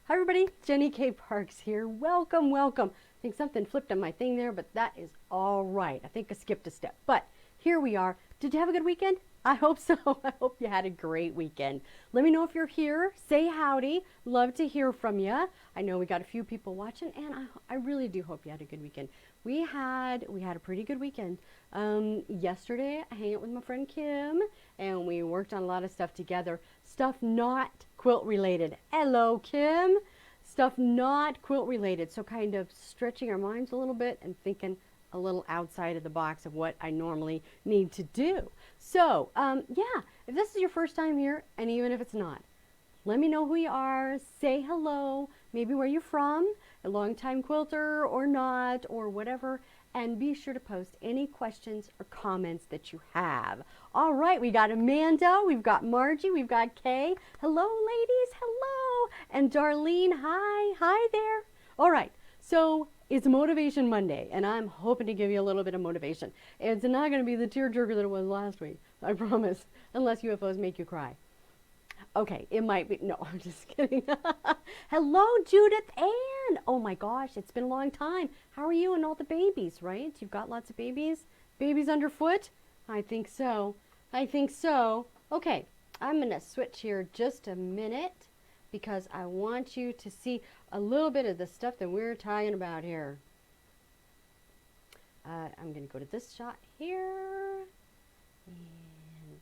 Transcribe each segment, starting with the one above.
Hi everybody, Jenny K. Parks here. Welcome, welcome. I think something flipped on my thing there, but that is all right. I think I skipped a step, but here we are. Did you have a good weekend? I hope so. I hope you had a great weekend. Let me know if you're here. Say howdy. Love to hear from you. I know we got a few people watching, and I really do hope you had a good weekend. We had a pretty good weekend. Yesterday, I hung out with my friend Kim, and we worked on a lot of stuff together. Stuff not quilt related. Hello, Kim. Stuff not quilt related. So kind of stretching our minds a little bit and thinking a little outside of the box of what I normally need to do. So, yeah, if this is your first time here, and even if it's not, let me know who you are, say hello, maybe where you're from, a longtime quilter or not, or whatever, and be sure to post any questions or comments that you have. All right, we got Amanda, we've got Margie, we've got Kay. Hello, ladies, hello. And Darlene, hi there. All right, so it's Motivation Monday, and I'm hoping to give you a little bit of motivation. It's not going to be the tearjerker that it was last week, I promise, unless UFOs make you cry. Okay, it might be. No, I'm just kidding. Hello, Judith Ann. Oh my gosh, it's been a long time. How are you and all the babies, right? You've got lots of babies? Babies underfoot? I think so. I think so. Okay, I'm going to switch here just a minute because I want you to see a little bit of the stuff that we're talking about here. I'm going to go to this shot here. And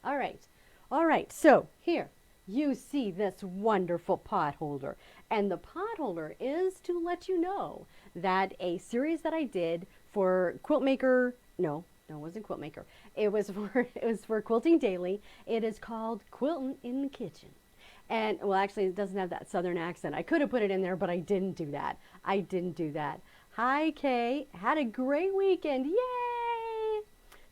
all right. All right, so here you see this wonderful pot holder. And the pot holder is to let you know that a series that I did for Quiltmaker, no, it wasn't Quiltmaker. It was for Quilting Daily. It is called Quilting in the Kitchen. And, well, actually, it doesn't have that southern accent. I could have put it in there, but I didn't do that. I didn't do that. Hi, Kay. Had a great weekend. Yay!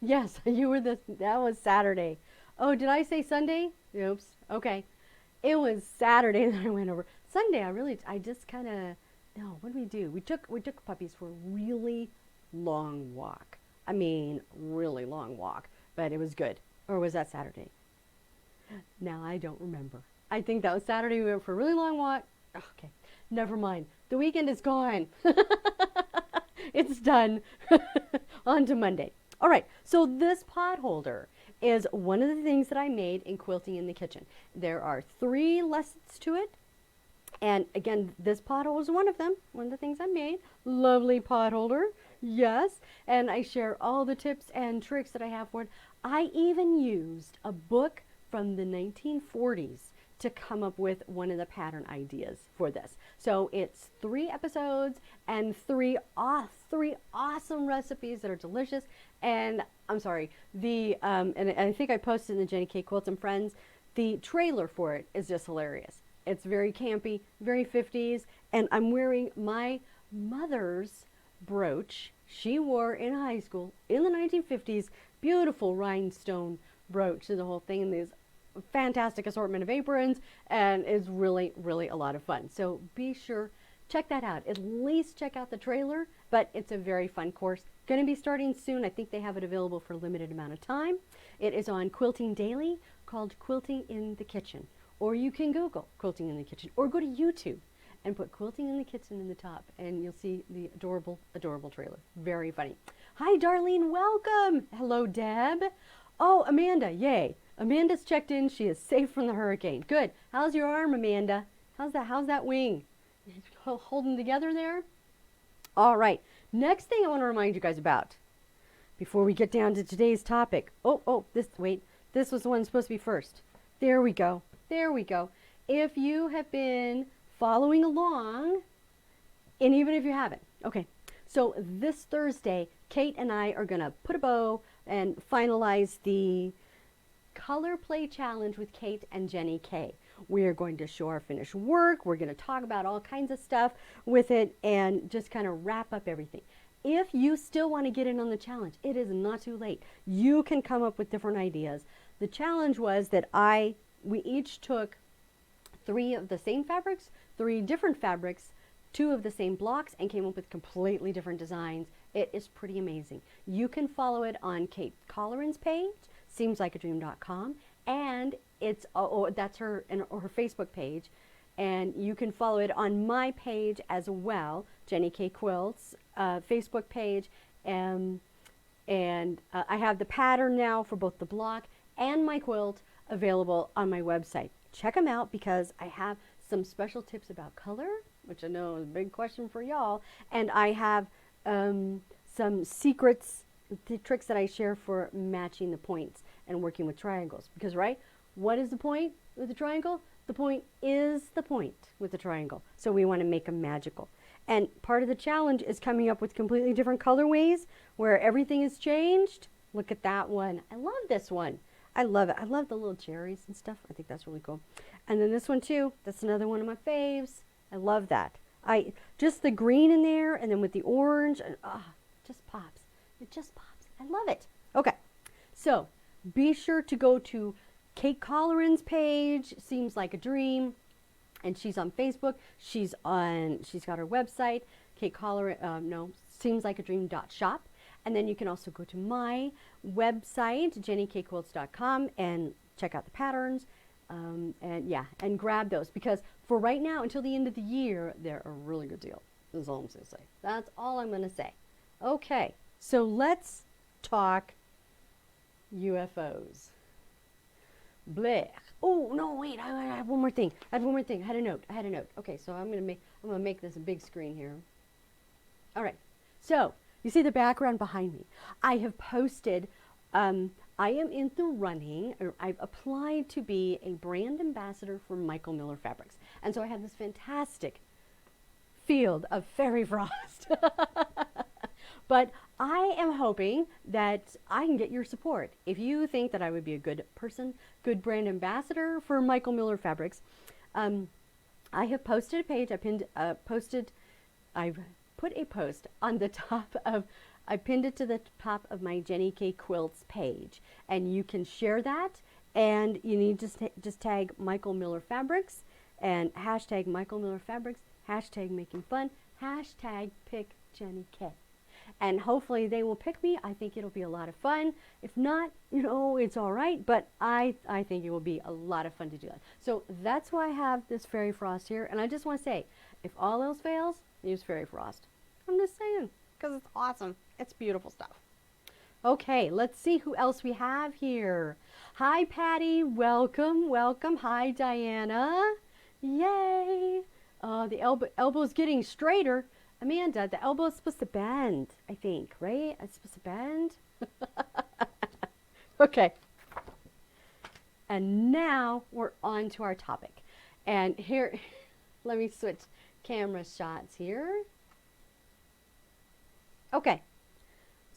Yes, that was Saturday. Oh, did I say Sunday? Oops. Okay. It was Saturday that I went over. Sunday, I just kind of, no, what did we do? We took puppies for a really long walk. I mean, really long walk, but it was good. Or was that Saturday? Now I don't remember. I think that was Saturday. We went for a really long walk. Okay, never mind. The weekend is gone. It's done. On to Monday. All right, so this pot holder is one of the things that I made in Quilting in the Kitchen. There are 3 lessons to it. And again, this pot holder is one of them, one of the things I made. Lovely pot holder, yes. And I share all the tips and tricks that I have for it. I even used a book from the 1940s to come up with one of the pattern ideas for this. So it's 3 episodes and 3 awesome recipes that are delicious. And I'm sorry, and I think I posted in the Jenny K. Quilts and Friends, the trailer for it is just hilarious. It's very campy, very 50s, and I'm wearing my mother's brooch she wore in high school in the 1950s. Beautiful rhinestone brooch to the whole thing, and there's fantastic assortment of aprons, and it's really, really a lot of fun. So be sure, check that out. At least check out the trailer, but it's a very fun course. Going to be starting soon. I think they have it available for a limited amount of time. It is on Quilting Daily, called Quilting in the Kitchen. Or you can Google Quilting in the Kitchen, or go to YouTube and put Quilting in the Kitchen in the top, and you'll see the adorable, adorable trailer. Very funny. Hi, Darlene. Welcome. Hello, Deb. Oh, Amanda. Yay. Amanda's checked in. She is safe from the hurricane. Good. How's your arm, Amanda? How's that wing? Holding together there? All right. Next thing I want to remind you guys about before we get down to today's topic. This was the one supposed to be first. There we go. There we go. If you have been following along, and even if you haven't, okay. So this Thursday, Kate and I are going to put a bow and finalize the Color Play Challenge with Kate and Jenny K. We are going to show our finished work. We're going to talk about all kinds of stuff with it and just kind of wrap up everything. If you still want to get in on the challenge, it is not too late. You can come up with different ideas. The challenge was that we each took 3 of the same fabrics, 3 different fabrics, 2 of the same blocks, and came up with completely different designs. It is pretty amazing. You can follow it on Kate Colleran's page, seemslikeadream.com, and it's that's her Facebook page, And you can follow it on my page as well, Jenny K Quilts, Facebook page. And I have the pattern now for both the block and my quilt available on my website. Check them out because I have some special tips about color, which I know is a big question for y'all. And I have some secrets, the tricks that I share for matching the points and working with triangles. Because, right, what is the point with the triangle? The point is the point with the triangle. So we want to make them magical. And part of the challenge is coming up with completely different colorways where everything is changed. Look at that one. I love this one. I love it. I love the little cherries and stuff. I think that's really cool. And then this one too. That's another one of my faves. I love that. Just the green in there and then with the orange. And, just pops. It just pops. I love it. Okay. So be sure to go to Kate Colleran's page, Seems Like a Dream. And she's on Facebook. She's got her website, Kate Colleran, seemslikeadream.shop. And then you can also go to my website, jennykquilts.com, and check out the patterns. And grab those because for right now, until the end of the year, they're a really good deal. That's all I'm going to say. That's all I'm going to say. Okay, so let's talk UFOs. Blech. Oh no! Wait, I have one more thing. I had a note. Okay, so I'm gonna make this a big screen here. All right. So you see the background behind me. I have posted. I am in the running. Or I've applied to be a brand ambassador for Michael Miller Fabrics, and so I have this fantastic field of fairy frost. But I am hoping that I can get your support. If you think that I would be a good person, good brand ambassador for Michael Miller Fabrics, I have posted a page. I've put a post on the top of, I pinned it to the top of my Jenny K Quilts page. And you can share that. And you need to just tag Michael Miller Fabrics and hashtag Michael Miller Fabrics, hashtag making fun, hashtag pick Jenny K. And hopefully they will pick me. I think it'll be a lot of fun. If not, it's all right. But I think it will be a lot of fun to do that. So that's why I have this fairy frost here. And I just want to say, if all else fails, use fairy frost. I'm just saying, because it's awesome. It's beautiful stuff. Okay, let's see who else we have here. Hi, Patty. Welcome, welcome. Hi, Diana. Yay. The elbow's getting straighter. Amanda, the elbow is supposed to bend, I think, right? It's supposed to bend. Okay. And now we're on to our topic. And here, let me switch camera shots here. Okay.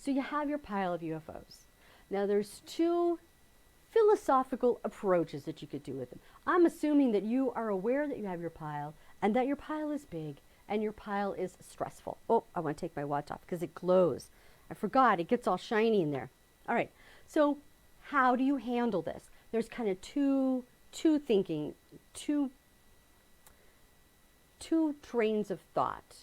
So you have your pile of UFOs. Now there's two philosophical approaches that you could do with them. I'm assuming that you are aware that you have your pile and that your pile is big. And your pile is stressful. Oh, I want to take my watch off because it glows. I forgot, it gets all shiny in there. All right, so how do you handle this? There's kind of two trains of thought,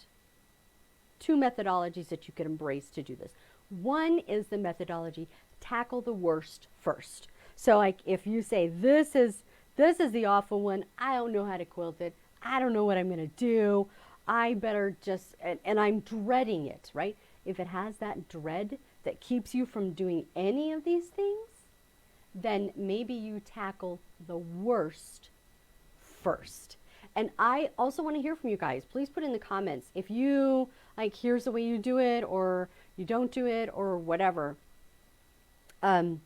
two methodologies that you could embrace to do this. One is the methodology, tackle the worst first. So like if you say, this is the awful one, I don't know how to quilt it, I don't know what I'm going to do, I better just, and I'm dreading it, right? If it has that dread that keeps you from doing any of these things, then maybe you tackle the worst first. And I also want to hear from you guys. Please put in the comments if you, like, here's the way you do it, or you don't do it, or whatever. Yeah,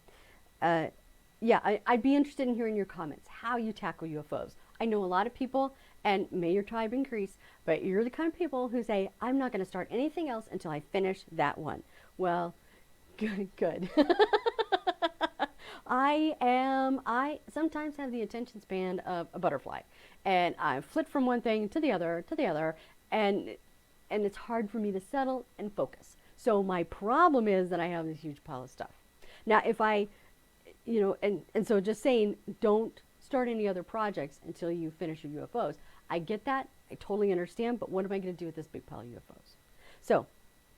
I'd be interested in hearing your comments, how you tackle UFOs. I know a lot of people, and may your tribe increase, but you're the kind of people who say, I'm not going to start anything else until I finish that one. Well, good. I sometimes have the attention span of a butterfly, and I flit from one thing to the other, and it's hard for me to settle and focus. So my problem is that I have this huge pile of stuff. Now, if I, and so just saying, don't start any other projects until you finish your UFOs. I get that. I totally understand. But what am I going to do with this big pile of UFOs? So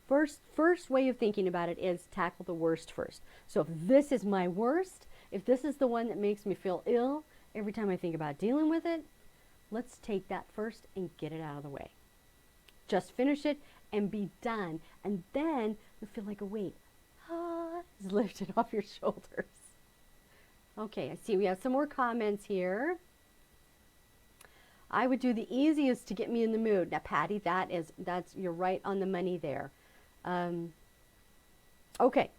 first way of thinking about it is tackle the worst first. So if this is my worst, if this is the one that makes me feel ill every time I think about dealing with it, let's take that first and get it out of the way. Just finish it and be done. And then you'll feel like a weight is lifted off your shoulders. Okay, I see we have some more comments here. I would do the easiest to get me in the mood. Now, Patty, you're right on the money there. Okay.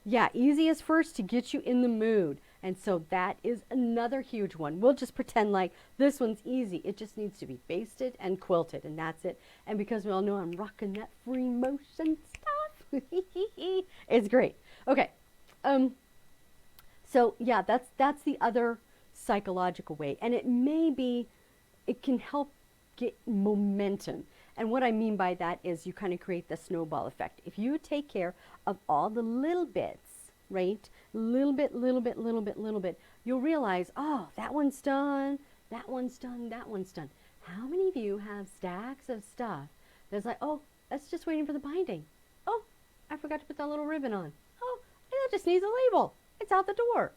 Yeah, easiest first to get you in the mood. And so that is another huge one. We'll just pretend like this one's easy. It just needs to be basted and quilted, and that's it. And because we all know I'm rocking that free motion stuff, it's great. Okay. So yeah, that's the other psychological way. And it can help get momentum. And what I mean by that is you kind of create the snowball effect. If you take care of all the little bits, right? Little bit, you'll realize, oh, that one's done, that one's done, that one's done. How many of you have stacks of stuff that's like, oh, that's just waiting for the binding. Oh, I forgot to put that little ribbon on. Oh, that just needs a label. It's out the door.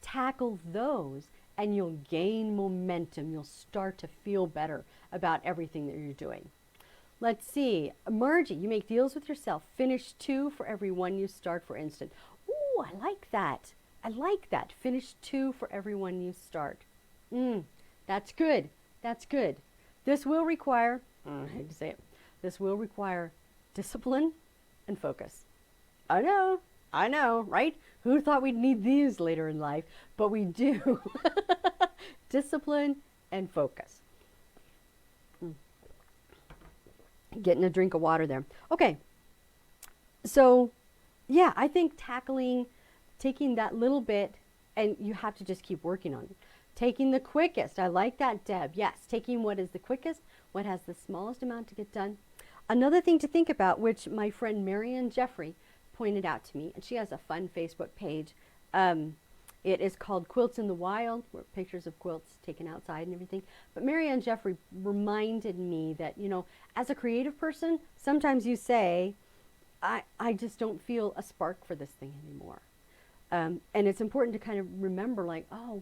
Tackle those and you'll gain momentum. You'll start to feel better about everything that you're doing. Let's see. Margie, you make deals with yourself. Finish 2 for every one you start, for instance. Ooh, I like that. I like that. Finish 2 for every one you start. That's good. That's good. This will require, I hate to say it, this will require discipline and focus. I know, right? Who thought we'd need these later in life? But we do. Discipline and focus. Getting a drink of water there. Okay. So, yeah, I think taking that little bit, and you have to just keep working on it. Taking the quickest. I like that, Deb. Yes, taking what is the quickest, what has the smallest amount to get done. Another thing to think about, which my friend Marianne Jeffrey pointed out to me, and she has a fun Facebook page. It is called Quilts in the Wild, where pictures of quilts taken outside and everything. But Marianne Jeffrey reminded me that, as a creative person, sometimes you say, I just don't feel a spark for this thing anymore. And it's important to kind of remember, like, oh,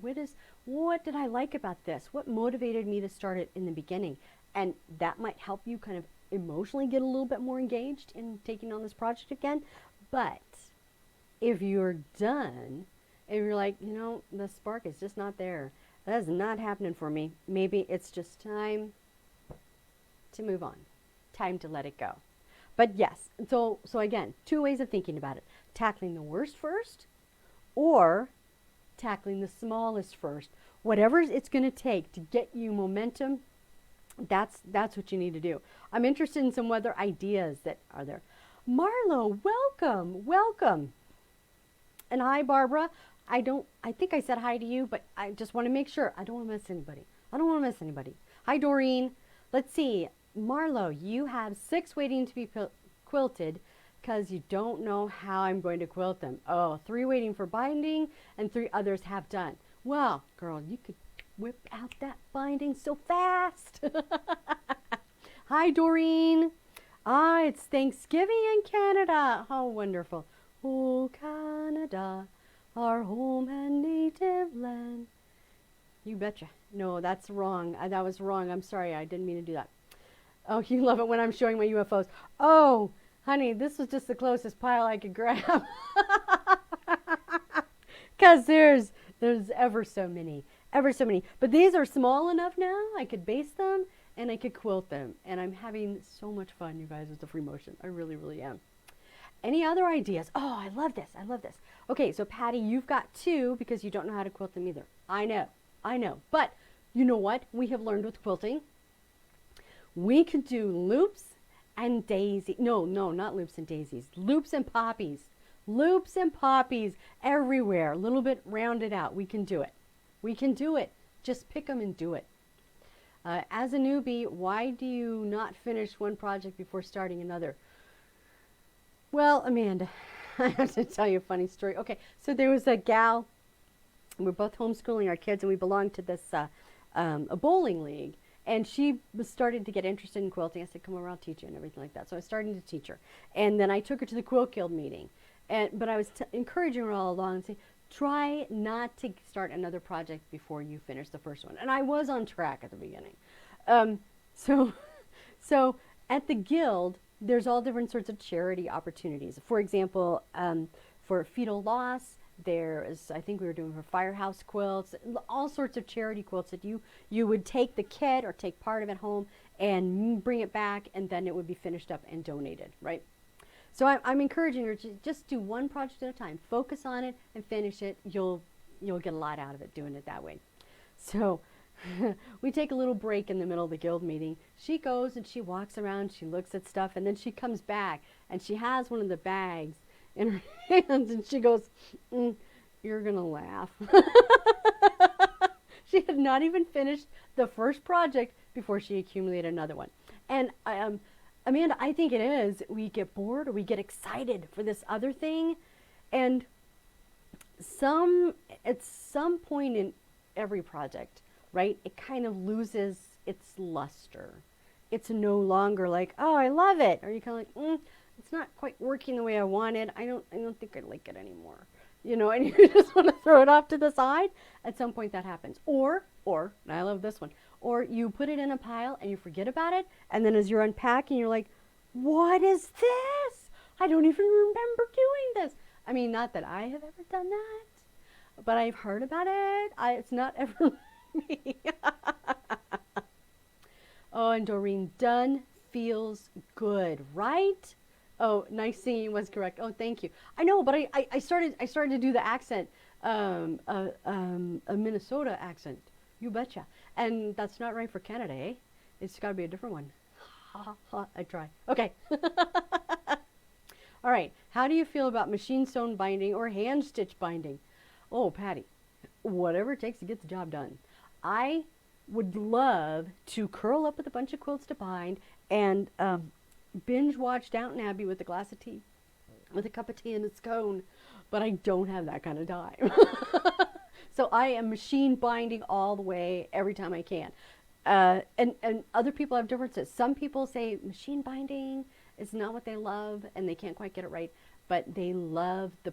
what did I like about this? What motivated me to start it in the beginning? And that might help you kind of emotionally get a little bit more engaged in taking on this project again. But if you're done, if you're like, the spark is just not there, that is not happening for me, maybe it's just time to move on, time to let it go. But yes, so again, 2 ways of thinking about it. Tackling the worst first, or tackling the smallest first. Whatever it's going to take to get you momentum, that's what you need to do. I'm interested in some other ideas that are there. Marlo, welcome. And hi, Barbara. I think I said hi to you, but I just want to make sure. I don't want to miss anybody. Hi, Doreen. Let's see. Marlo, you have 6 waiting to be quilted because you don't know how I'm going to quilt them. Oh, 3 waiting for binding and 3 others have done. Well, girl, you could whip out that binding so fast. Hi, Doreen. It's Thanksgiving in Canada. How wonderful. Oh, Canada, our home and native land. You betcha. No, that's wrong. That was wrong. I'm sorry. I didn't mean to do that. Oh, you love it when I'm showing my UFOs. Oh, honey, this was just the closest pile I could grab. Because there's ever so many. But these are small enough now. I could base them and I could quilt them. And I'm having so much fun, you guys, with the free motion. I really, really am. Any other ideas? Oh, I love this. Okay, so Patty, you've got 2 because you don't know how to quilt them either. I know. But you know what we have learned with quilting? We could do loops and daisies. No, not loops and daisies. Loops and poppies. Loops and poppies everywhere. A little bit rounded out. We can do it. Just pick them and do it. As a newbie, why do you not finish one project before starting another? Well, Amanda, I have to tell you a funny story. Okay, so there was a gal, we're both homeschooling our kids, and we belonged to this a bowling league, and she was starting to get interested in quilting. I said, come over, I'll teach you, and everything like that. So I was starting to teach her. And then I took her to the Quilt Guild meeting. But I was encouraging her all along and saying, try not to start another project before you finish the first one. And I was on track at the beginning. So, so at the Guild, there's all different sorts of charity opportunities. For example, for fetal loss, there's, I think we were doing for firehouse quilts, all sorts of charity quilts that you would take the kit or take part of it home and bring it back, and then it would be finished up and donated, right? So I'm encouraging her to just do one project at a time. Focus on it and finish it. You'll get a lot out of it doing it that way. So we take a little break in the middle of the Guild meeting. She goes and she walks around, she looks at stuff, and then she comes back and she has one of the bags in her hands and she goes, you're gonna laugh. She had not even finished the first project before she accumulated another one. And Amanda, I think it is, we get bored or we get excited for this other thing, and at some point in every project, right, it kind of loses its luster. It's no longer like, oh, I love it, or you kind of like, it's not quite working the way I wanted. I don't think I like it anymore. You know, and you just want to throw it off to the side. At some point that happens. Or, and I love this one, or you put it in a pile and you forget about it, and then as you're unpacking, you're like, what is this? I don't even remember doing this. I mean, not that I have ever done that, but I've heard about it. It's not ever me. Oh, and Doreen, done feels good, right? Oh, nice singing was correct. Oh, thank you. I know, but I started to do the accent, a Minnesota accent. You betcha. And that's not right for Canada, eh? It's got to be a different one. Ha ha ha. I try. Okay. All right. How do you feel about machine sewn binding or hand stitch binding? Oh, Patty, whatever it takes to get the job done. I would love to curl up with a bunch of quilts to bind and binge watch Downton Abbey with a glass of tea, with a cup of tea and a scone, but I don't have that kind of time. So I am machine binding all the way every time I can. And other people have differences. Some people say machine binding is not what they love and they can't quite get it right, but they love the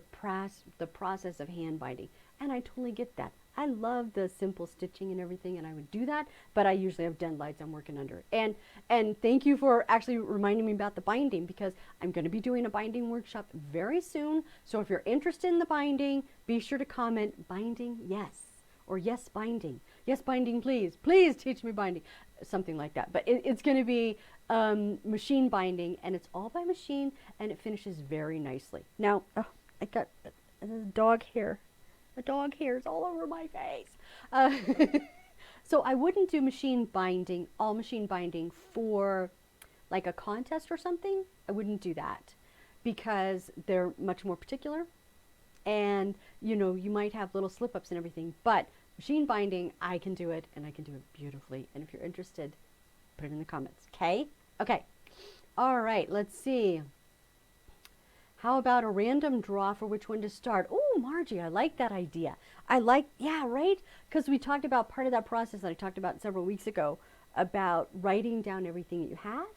process of hand binding. And I totally get that. I love the simple stitching and everything, and I would do that, but I usually have deadlines I'm working under. And thank you for actually reminding me about the binding, because I'm going to be doing a binding workshop very soon. So if you're interested in the binding, be sure to comment binding yes, or yes binding. Yes binding please. Please teach me binding. Something like that. But it's going to be machine binding, and it's all by machine, and it finishes very nicely. Now, I got a dog hair. The dog hairs all over my face. So I wouldn't do machine binding, all machine binding for like a contest or something. I wouldn't do that because they're much more particular, and you know, you might have little slip ups and everything, but machine binding, I can do it, and I can do it beautifully. And if you're interested, put it in the comments. Okay. All right, let's see. How about a random draw for which one to start? Oh, Margie, I like that idea. Yeah, right? Because we talked about part of that process that I talked about several weeks ago about writing down everything that you have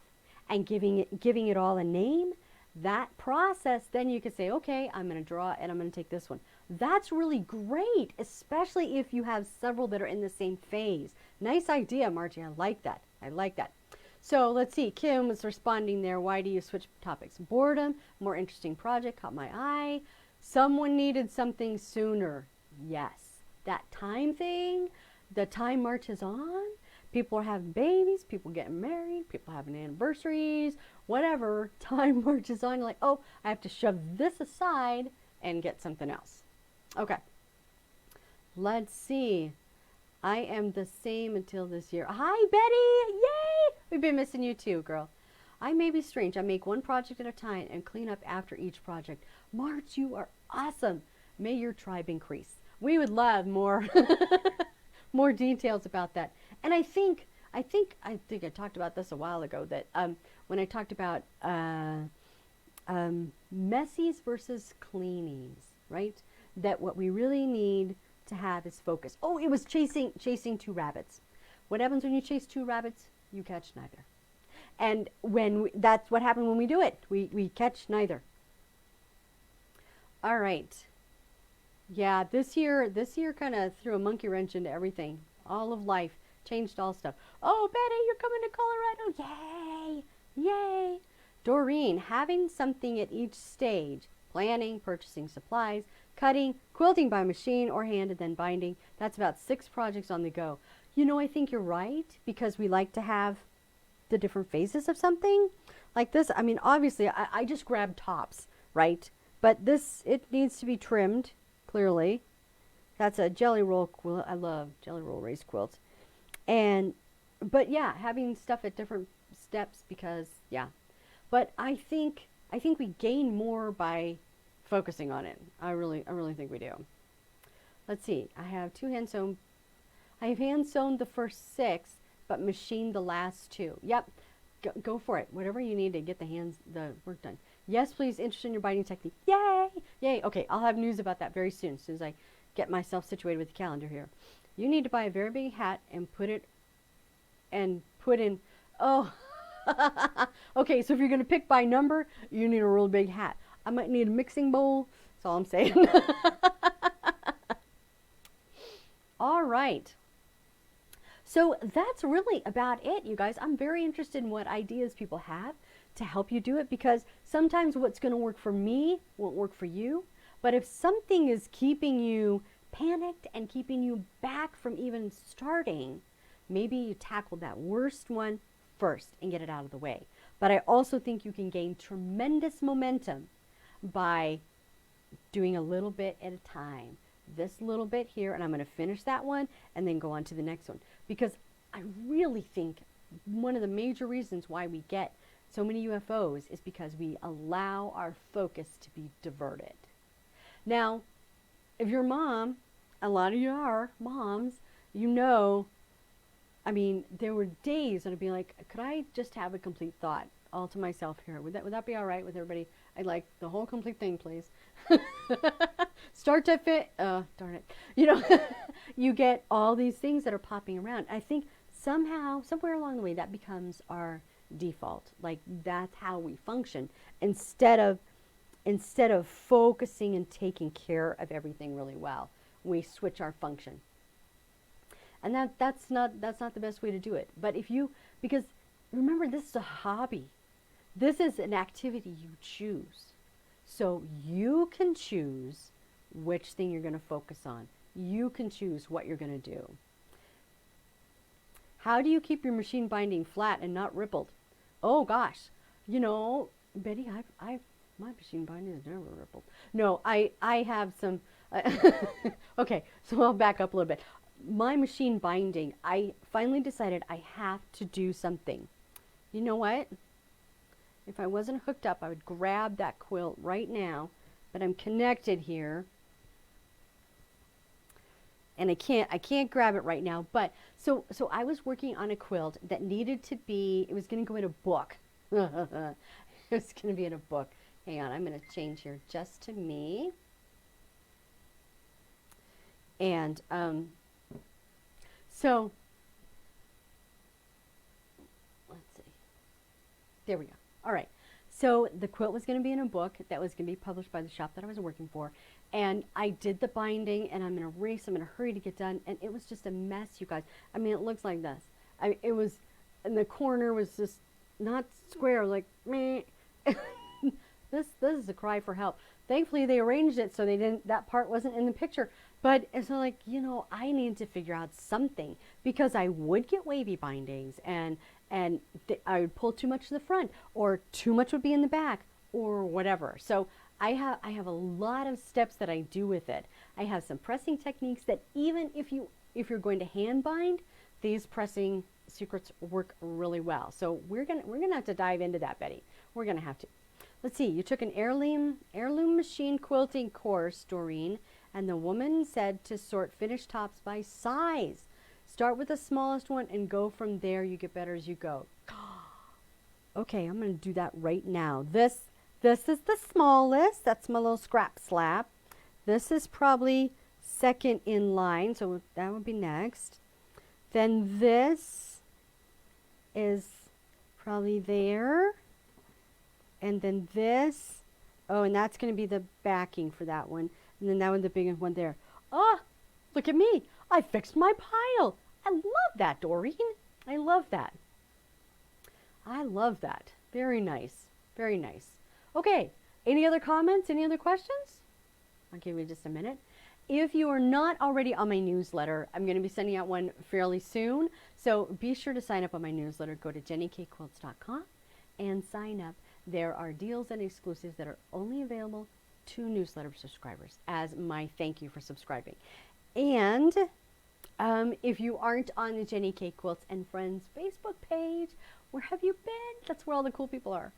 and giving it all a name. That process, then you could say, okay, I'm going to draw and I'm going to take this one. That's really great, especially if you have several that are in the same phase. Nice idea, Margie. I like that. So let's see, Kim was responding there. Why do you switch topics? Boredom, more interesting project caught my eye. Someone needed something sooner. Yes, that time thing, the time marches on. People are having babies, people getting married, people having anniversaries, whatever. Time marches on. You're like, oh, I have to shove this aside and get something else. Okay, let's see. I am the same until this year. Hi, Betty. Yay! We've been missing you too, girl. I may be strange. I make one project at a time and clean up after each project. Marge, you are awesome. May your tribe increase. We would love more more details about that. And I think I talked about this a while ago, that when I talked about messies versus cleanings, right? That what we really need to have is focus. Oh, it was chasing two rabbits. What happens when you chase two rabbits? You catch neither. And that's what happened when we do it. We catch neither. All right. Yeah, this year kind of threw a monkey wrench into everything. All of life changed all stuff. Oh, Betty, you're coming to Colorado. Yay! Yay! Doreen, having something at each stage. Planning, purchasing supplies, cutting, quilting by machine or hand and then binding. That's about 6 projects on the go. I think you're right because we like to have the different phases of something like this. I mean, obviously, I just grabbed tops, right? But this, it needs to be trimmed, clearly. That's a jelly roll quilt. I love jelly roll raised quilts. And, but yeah, having stuff at different steps because, yeah. But I think we gain more by focusing on it. I really think we do. Let's see. I have hand sewn the first 6, but machined the last 2. Yep, go for it. Whatever you need to get the work done. Yes, please. Interested in your binding technique? Yay, yay. Okay, I'll have news about that very soon. As soon as I get myself situated with the calendar here. You need to buy a very big hat and put in. Oh, okay. So if you're gonna pick by number, you need a real big hat. I might need a mixing bowl. That's all I'm saying. All right. So that's really about it, you guys. I'm very interested in what ideas people have to help you do it because sometimes what's going to work for me won't work for you. But if something is keeping you panicked and keeping you back from even starting, maybe you tackle that worst one first and get it out of the way. But I also think you can gain tremendous momentum by doing a little bit at a time. This little bit here, and I'm going to finish that one and then go on to the next one. Because I really think one of the major reasons why we get so many UFOs is because we allow our focus to be diverted. Now, if you're a mom, a lot of you are moms, I mean, there were days that I'd be like, could I just have a complete thought all to myself here? Would that be all right with everybody? I'd like the whole complete thing, please. Start to fit. Darn it. You get all these things that are popping around. I think somehow, somewhere along the way, that becomes our default. Like that's how we function instead of focusing and taking care of everything really well. We switch our function. And that's not the best way to do it. But because remember, this is a hobby. This is an activity you choose. So you can choose which thing you're going to focus on. You can choose what you're going to do. How do you keep your machine binding flat and not rippled? Oh gosh, Betty, my machine binding is never rippled. No, I have some. Okay, so I'll back up a little bit. My machine binding, I finally decided I have to do something. You know what? If I wasn't hooked up, I would grab that quilt right now, but I'm connected here. And I can't grab it right now, but so I was working on a quilt that needed to be, it was going to go in a book. It was going to be in a book. Hang on, I'm going to change here just to me. And so let's see. There we go. All right. So the quilt was going to be in a book that was going to be published by the shop that I was working for. And I did the binding, and I'm in a race. I'm in a hurry to get done. And it was just a mess, you guys. I mean, it looks like this. It was, and the corner was just not square, like, meh. This is a cry for help. Thankfully, they arranged it so that part wasn't in the picture. But it's like, I need to figure out something because I would get wavy bindings and I would pull too much to the front or too much would be in the back or whatever. So I have a lot of steps that I do with it. I have some pressing techniques that even if you're going to hand bind, these pressing secrets work really well. So we're gonna have to dive into that, Betty. We're gonna have to. Let's see. You took an heirloom machine quilting course, Doreen, and the woman said to sort finished tops by size. Start with the smallest one and go from there. You get better as you go. Okay, I'm going to do that right now. This is the smallest. That's my little scrap slab. This is probably second in line, so that would be next. Then this is probably there. And then this, oh, and that's going to be the backing for that one. And then that one, the big one there. Oh, look at me. I fixed my pile. I love that, Doreen. I love that. I love that. Very nice. Very nice. Okay, any other comments? Any other questions? I'll give you just a minute. If you are not already on my newsletter, I'm going to be sending out one fairly soon. So be sure to sign up on my newsletter. Go to jennykquilts.com and sign up. There are deals and exclusives that are only available to newsletter subscribers as my thank you for subscribing. And if you aren't on the Jenny K Quilts and Friends Facebook page, where have you been? That's where all the cool people are.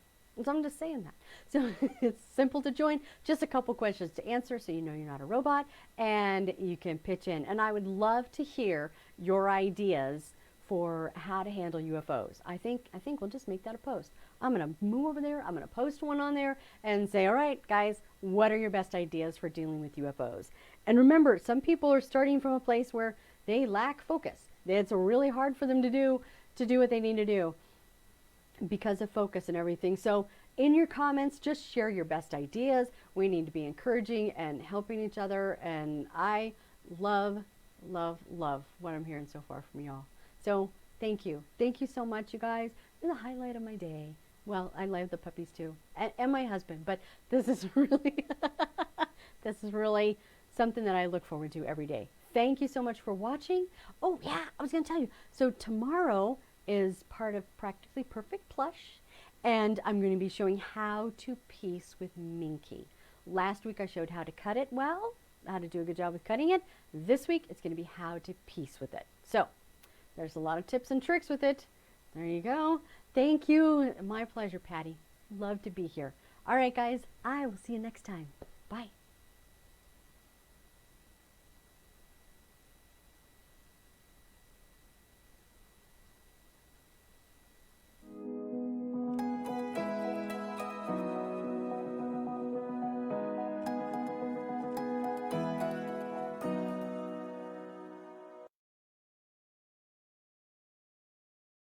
So I'm just saying that. So it's simple to join, just a couple questions to answer so you know you're not a robot, and you can pitch in. And I would love to hear your ideas for how to handle UFOs. I think we'll just make that a post. I'm going to move over there, I'm going to post one on there and say, all right, guys, what are your best ideas for dealing with UFOs? And remember, some people are starting from a place where they lack focus. It's really hard for them to do what they need to do because of focus and everything. So in your comments, just share your best ideas. We need to be encouraging and helping each other. And I love, love, love what I'm hearing so far from y'all. So thank you. Thank you so much, you guys. You're the highlight of my day. Well, I love the puppies too, and my husband, but this is really, this is really something that I look forward to every day. Thank you so much for watching. Oh yeah, I was gonna tell you. So tomorrow is part of Practically Perfect Plush, and I'm going to be showing how to piece with Minky. Last week I showed how to cut it well, how to do a good job with cutting it. This week it's going to be how to piece with it. So there's a lot of tips and tricks with it. There you go. Thank you. My pleasure, Patty. Love to be here. All right, guys, I will see you next time. Bye.